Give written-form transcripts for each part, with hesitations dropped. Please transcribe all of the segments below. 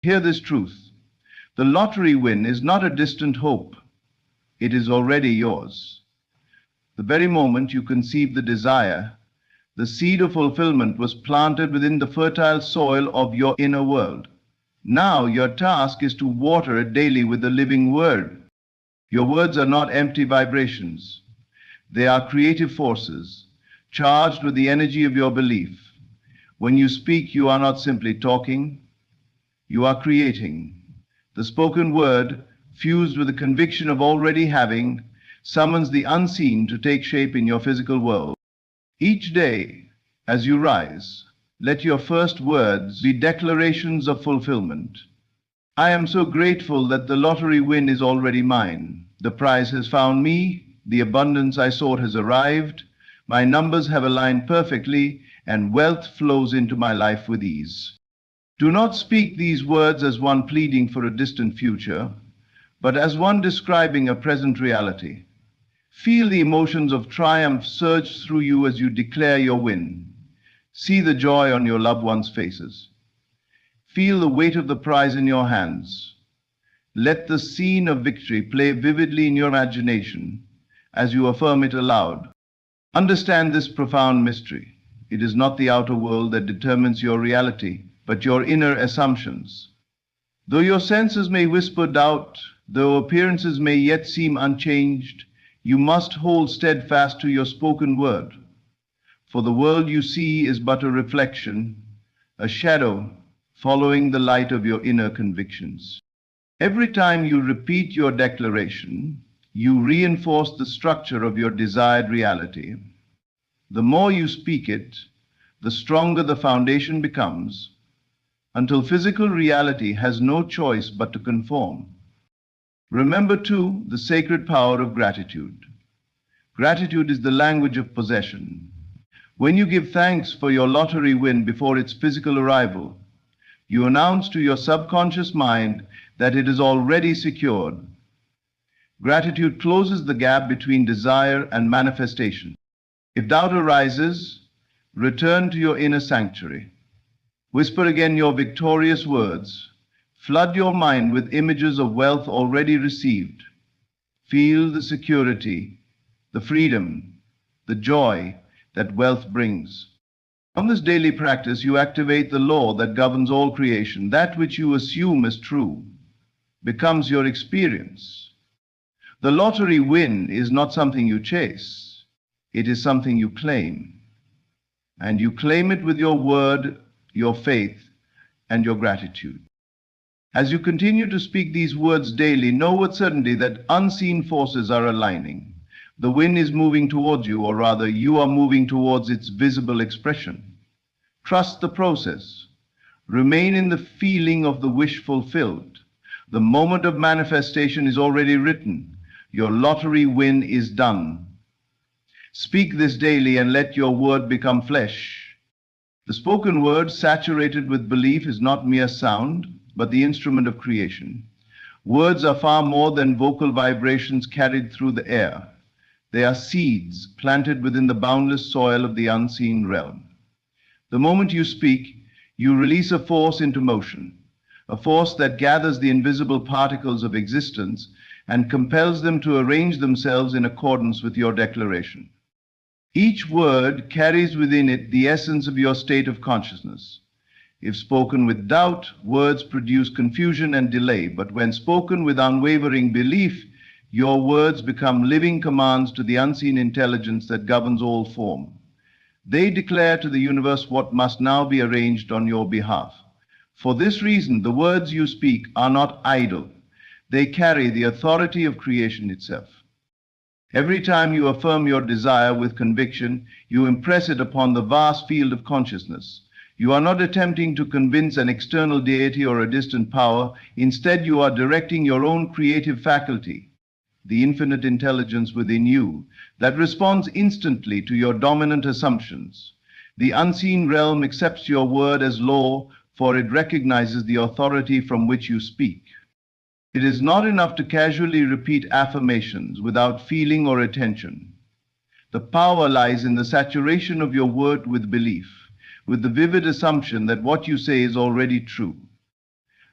Hear this truth. The lottery win is not a distant hope. It is already yours. The very moment you conceive the desire, the seed of fulfillment was planted within the fertile soil of your inner world. Now your task is to water it daily with the living word. Your words are not empty vibrations. They are creative forces, charged with the energy of your belief. When you speak, you are not simply talking, you are creating. The spoken word, fused with the conviction of already having, summons the unseen to take shape in your physical world. Each day, as you rise, let your first words be declarations of fulfillment. I am so grateful that the lottery win is already mine. The prize has found me, the abundance I sought has arrived, my numbers have aligned perfectly, and wealth flows into my life with ease. Do not speak these words as one pleading for a distant future, but as one describing a present reality. Feel the emotions of triumph surge through you as you declare your win. See the joy on your loved ones' faces. Feel the weight of the prize in your hands. Let the scene of victory play vividly in your imagination as you affirm it aloud. Understand this profound mystery. It is not the outer world that determines your reality, but your inner assumptions. Though your senses may whisper doubt, though appearances may yet seem unchanged, you must hold steadfast to your spoken word. For the world you see is but a reflection, a shadow following the light of your inner convictions. Every time you repeat your declaration, you reinforce the structure of your desired reality. The more you speak it, the stronger the foundation becomes, until physical reality has no choice but to conform. Remember, too, the sacred power of gratitude. Gratitude is the language of possession. When you give thanks for your lottery win before its physical arrival, you announce to your subconscious mind that it is already secured. Gratitude closes the gap between desire and manifestation. If doubt arises, return to your inner sanctuary. Whisper again your victorious words. Flood your mind with images of wealth already received. Feel the security, the freedom, the joy that wealth brings. From this daily practice, you activate the law that governs all creation. That which you assume as true becomes your experience. The lottery win is not something you chase. It is something you claim. And you claim it with your word, your faith, and your gratitude. As you continue to speak these words daily, know with certainty that unseen forces are aligning. The wind is moving towards you, or rather, you are moving towards its visible expression. Trust the process. Remain in the feeling of the wish fulfilled. The moment of manifestation is already written. Your lottery win is done. Speak this daily and let your word become flesh. The spoken word, saturated with belief, is not mere sound, but the instrument of creation. Words are far more than vocal vibrations carried through the air. They are seeds planted within the boundless soil of the unseen realm. The moment you speak, you release a force into motion, a force that gathers the invisible particles of existence and compels them to arrange themselves in accordance with your declaration. Each word carries within it the essence of your state of consciousness. If spoken with doubt, words produce confusion and delay, but when spoken with unwavering belief, your words become living commands to the unseen intelligence that governs all form. They declare to the universe what must now be arranged on your behalf. For this reason, the words you speak are not idle. They carry the authority of creation itself. Every time you affirm your desire with conviction, you impress it upon the vast field of consciousness. You are not attempting to convince an external deity or a distant power. Instead, you are directing your own creative faculty, the infinite intelligence within you that responds instantly to your dominant assumptions. The unseen realm accepts your word as law, for it recognizes the authority from which you speak. It is not enough to casually repeat affirmations without feeling or attention. The power lies in the saturation of your word with belief, with the vivid assumption that what you say is already true.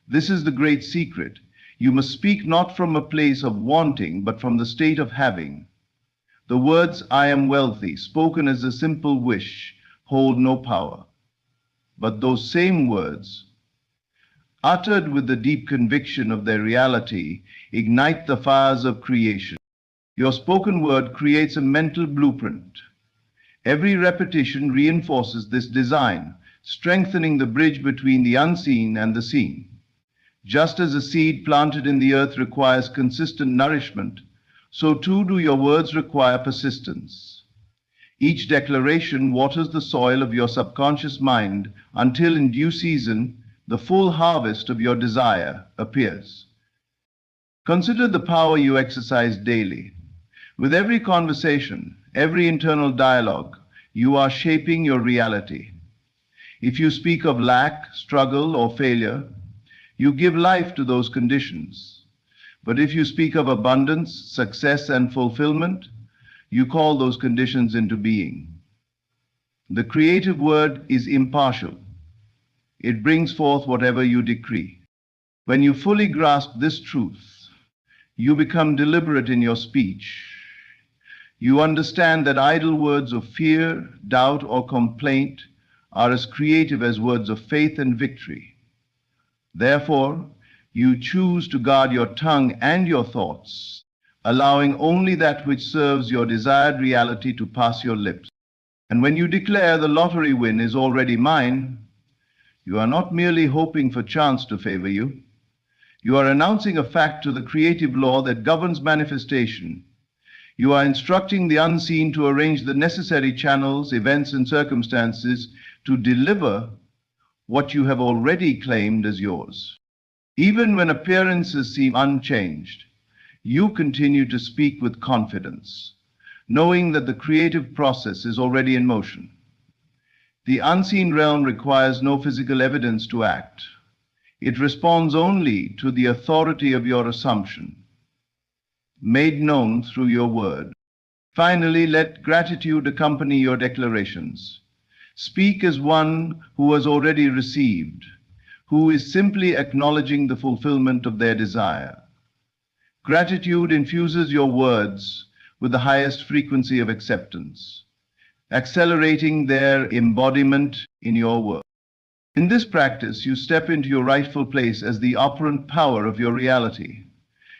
This is the great secret. You must speak not from a place of wanting, but from the state of having. The words, "I am wealthy," spoken as a simple wish, hold no power. But those same words, uttered with the deep conviction of their reality, ignite the fires of creation. Your spoken word creates a mental blueprint. Every repetition reinforces this design, strengthening the bridge between the unseen and the seen. Just as a seed planted in the earth requires consistent nourishment, so too do your words require persistence. Each declaration waters the soil of your subconscious mind until in due season the full harvest of your desire appears. Consider the power you exercise daily. With every conversation, every internal dialogue, you are shaping your reality. If you speak of lack, struggle, or failure, you give life to those conditions. But if you speak of abundance, success, and fulfillment, you call those conditions into being. The creative word is impartial. It brings forth whatever you decree. When you fully grasp this truth, you become deliberate in your speech. You understand that idle words of fear, doubt, or complaint are as creative as words of faith and victory. Therefore, you choose to guard your tongue and your thoughts, allowing only that which serves your desired reality to pass your lips. And when you declare the lottery win is already mine, you are not merely hoping for chance to favor you. You are announcing a fact to the creative law that governs manifestation. You are instructing the unseen to arrange the necessary channels, events, and circumstances to deliver what you have already claimed as yours. Even when appearances seem unchanged, you continue to speak with confidence, knowing that the creative process is already in motion. The unseen realm requires no physical evidence to act. It responds only to the authority of your assumption, made known through your word. Finally, let gratitude accompany your declarations. Speak as one who has already received, who is simply acknowledging the fulfillment of their desire. Gratitude infuses your words with the highest frequency of acceptance, accelerating their embodiment in your work. In this practice, you step into your rightful place as the operant power of your reality.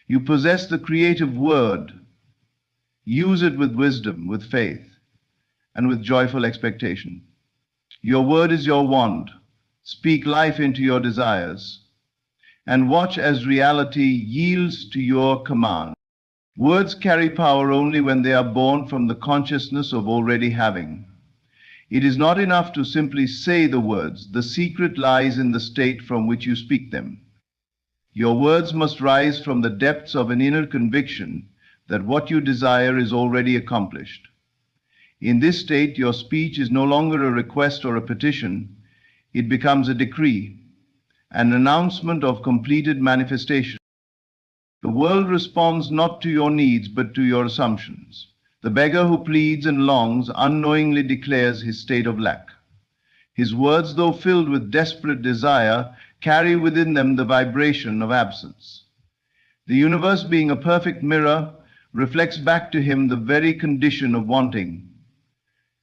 You possess the creative word. Use it with wisdom, with faith, and with joyful expectation. Your word is your wand. Speak life into your desires, and watch as reality yields to your command. Words carry power only when they are born from the consciousness of already having. It is not enough to simply say the words. The secret lies in the state from which you speak them. Your words must rise from the depths of an inner conviction that what you desire is already accomplished. In this state, your speech is no longer a request or a petition. It becomes a decree, an announcement of completed manifestation. The world responds not to your needs, but to your assumptions. The beggar who pleads and longs unknowingly declares his state of lack. His words, though filled with desperate desire, carry within them the vibration of absence. The universe, being a perfect mirror, reflects back to him the very condition of wanting.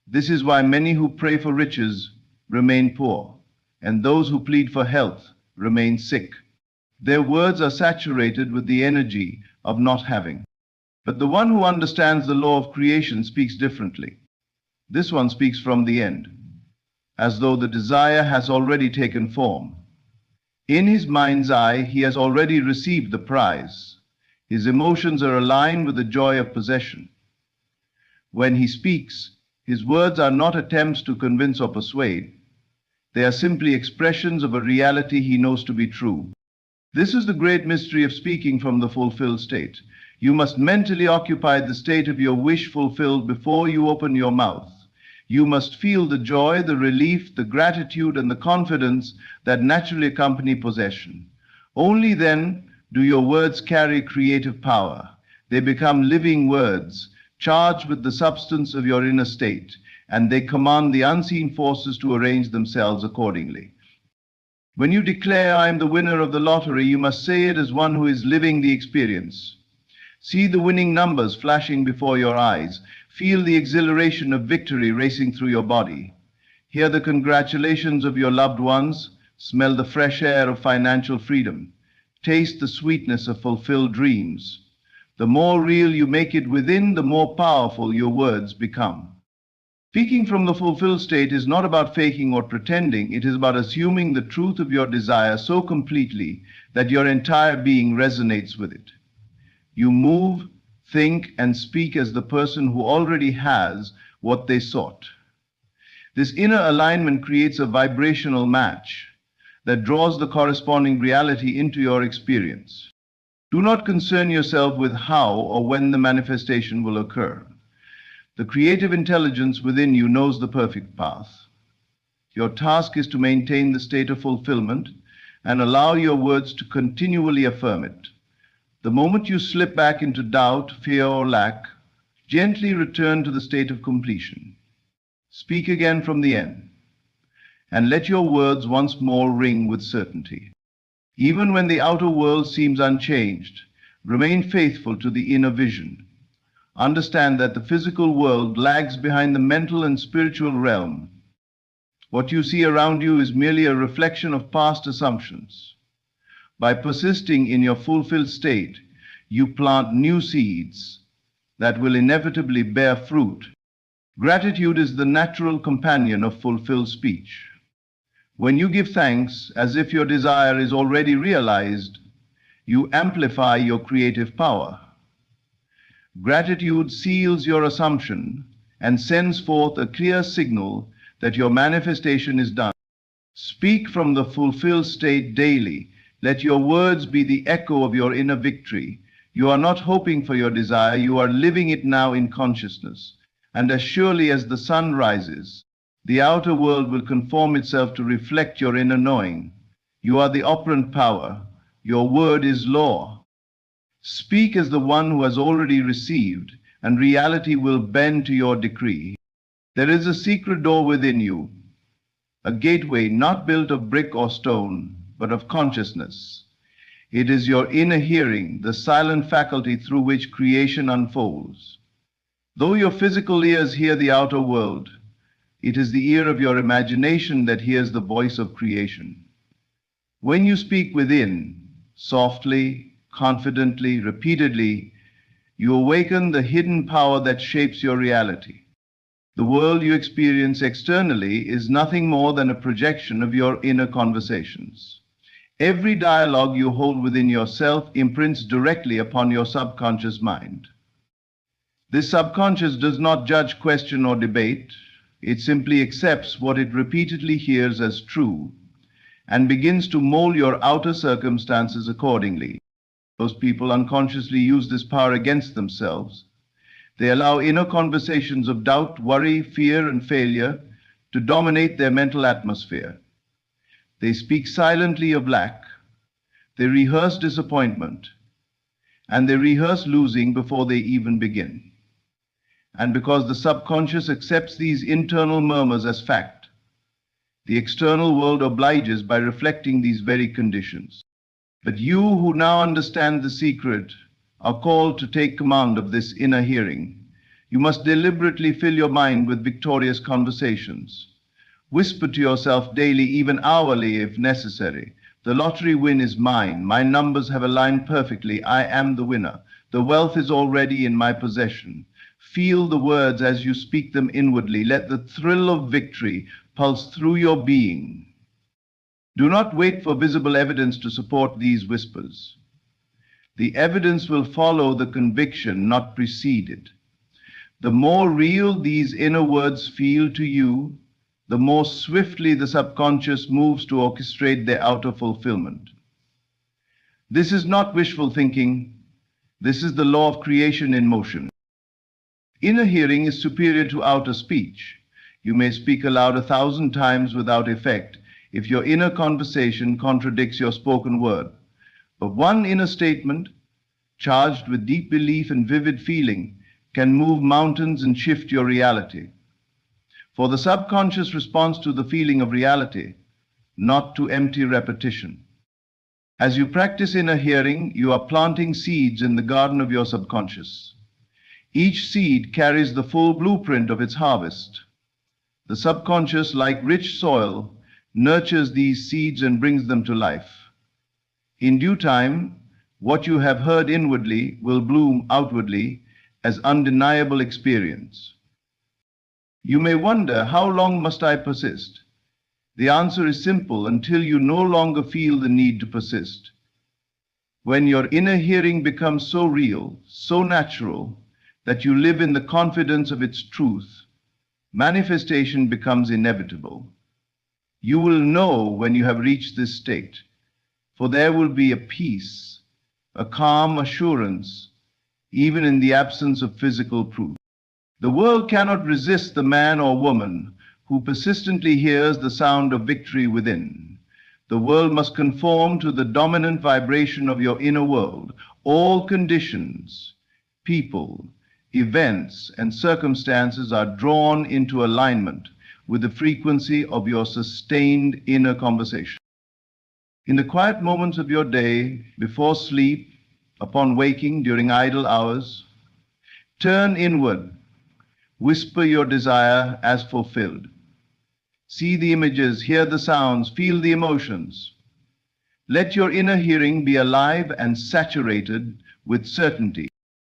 This is why many who pray for riches remain poor, and those who plead for health remain sick. Their words are saturated with the energy of not having. But the one who understands the law of creation speaks differently. This one speaks from the end, as though the desire has already taken form. In his mind's eye, he has already received the prize. His emotions are aligned with the joy of possession. When he speaks, his words are not attempts to convince or persuade. They are simply expressions of a reality he knows to be true. This is the great mystery of speaking from the fulfilled state. You must mentally occupy the state of your wish fulfilled before you open your mouth. You must feel the joy, the relief, the gratitude, and the confidence that naturally accompany possession. Only then do your words carry creative power. They become living words, charged with the substance of your inner state, and they command the unseen forces to arrange themselves accordingly. When you declare, "I am the winner of the lottery," you must say it as one who is living the experience. See the winning numbers flashing before your eyes. Feel the exhilaration of victory racing through your body. Hear the congratulations of your loved ones. Smell the fresh air of financial freedom. Taste the sweetness of fulfilled dreams. The more real you make it within, the more powerful your words become. Speaking from the fulfilled state is not about faking or pretending. It is about assuming the truth of your desire so completely that your entire being resonates with it. You move, think, and speak as the person who already has what they sought. This inner alignment creates a vibrational match that draws the corresponding reality into your experience. Do not concern yourself with how or when the manifestation will occur. The creative intelligence within you knows the perfect path. Your task is to maintain the state of fulfillment and allow your words to continually affirm it. The moment you slip back into doubt, fear, or lack, gently return to the state of completion. Speak again from the end, and let your words once more ring with certainty. Even when the outer world seems unchanged, remain faithful to the inner vision. Understand that the physical world lags behind the mental and spiritual realm. What you see around you is merely a reflection of past assumptions. By persisting in your fulfilled state, you plant new seeds that will inevitably bear fruit. Gratitude is the natural companion of fulfilled speech. When you give thanks as if your desire is already realized, you amplify your creative power. Gratitude seals your assumption and sends forth a clear signal that your manifestation is done. Speak from the fulfilled state daily. Let your words be the echo of your inner victory. You are not hoping for your desire, you are living it now in consciousness. And as surely as the sun rises, the outer world will conform itself to reflect your inner knowing. You are the operant power. Your word is law. Speak as the one who has already received, and reality will bend to your decree. There is a secret door within you, a gateway not built of brick or stone, but of consciousness. It is your inner hearing, the silent faculty through which creation unfolds. Though your physical ears hear the outer world, it is the ear of your imagination that hears the voice of creation. When you speak within, softly, confidently, repeatedly, you awaken the hidden power that shapes your reality. The world you experience externally is nothing more than a projection of your inner conversations. Every dialogue you hold within yourself imprints directly upon your subconscious mind. This subconscious does not judge, question, or debate. It simply accepts what it repeatedly hears as true and begins to mold your outer circumstances accordingly. Those people unconsciously use this power against themselves. They allow inner conversations of doubt, worry, fear, and failure to dominate their mental atmosphere. They speak silently of lack. They rehearse disappointment. And they rehearse losing before they even begin. And because the subconscious accepts these internal murmurs as fact, the external world obliges by reflecting these very conditions. But you who now understand the secret are called to take command of this inner hearing. You must deliberately fill your mind with victorious conversations. Whisper to yourself daily, even hourly if necessary. The lottery win is mine. My numbers have aligned perfectly. I am the winner. The wealth is already in my possession. Feel the words as you speak them inwardly. Let the thrill of victory pulse through your being. Do not wait for visible evidence to support these whispers. The evidence will follow the conviction, not precede it. The more real these inner words feel to you, the more swiftly the subconscious moves to orchestrate their outer fulfillment. This is not wishful thinking. This is the law of creation in motion. Inner hearing is superior to outer speech. You may speak aloud 1,000 times without effect if your inner conversation contradicts your spoken word. But one inner statement, charged with deep belief and vivid feeling, can move mountains and shift your reality. For the subconscious responds to the feeling of reality. not to empty repetition. As you practice inner hearing, you are planting seeds in the garden of your subconscious. Each seed carries the full blueprint of its harvest. The subconscious, like rich soil, nurtures these seeds and brings them to life. In due time, what you have heard inwardly will bloom outwardly as undeniable experience. You may wonder, how long must I persist? The answer is simple: until you no longer feel the need to persist. When your inner hearing becomes so real, so natural, that you live in the confidence of its truth, manifestation becomes inevitable. You will know when you have reached this state, for there will be a peace, a calm assurance, even in the absence of physical proof. The world cannot resist the man or woman who persistently hears the sound of victory within. The world must conform to the dominant vibration of your inner world. All conditions, people, events, and circumstances are drawn into alignment with the frequency of your sustained inner conversation. In the quiet moments of your day, before sleep, upon waking, during idle hours, turn inward. Whisper your desire as fulfilled. See the images, hear the sounds, feel the emotions. Let your inner hearing be alive and saturated with certainty.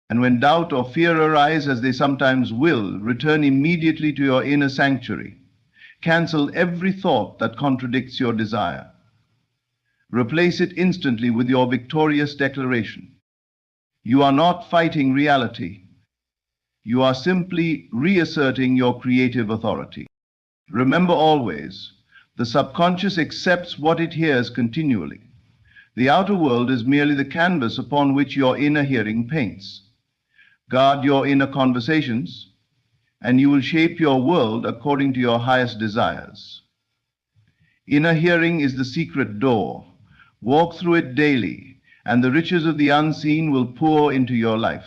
And when doubt or fear arise, as they sometimes will, return immediately to your inner sanctuary. Cancel every thought that contradicts your desire. Replace it instantly with your victorious declaration. You are not fighting reality. You are simply reasserting your creative authority. Remember always, the subconscious accepts what it hears continually. The outer world is merely the canvas upon which your inner hearing paints. Guard your inner conversations, and you will shape your world according to your highest desires. Inner hearing is the secret door. Walk through it daily, and the riches of the unseen will pour into your life.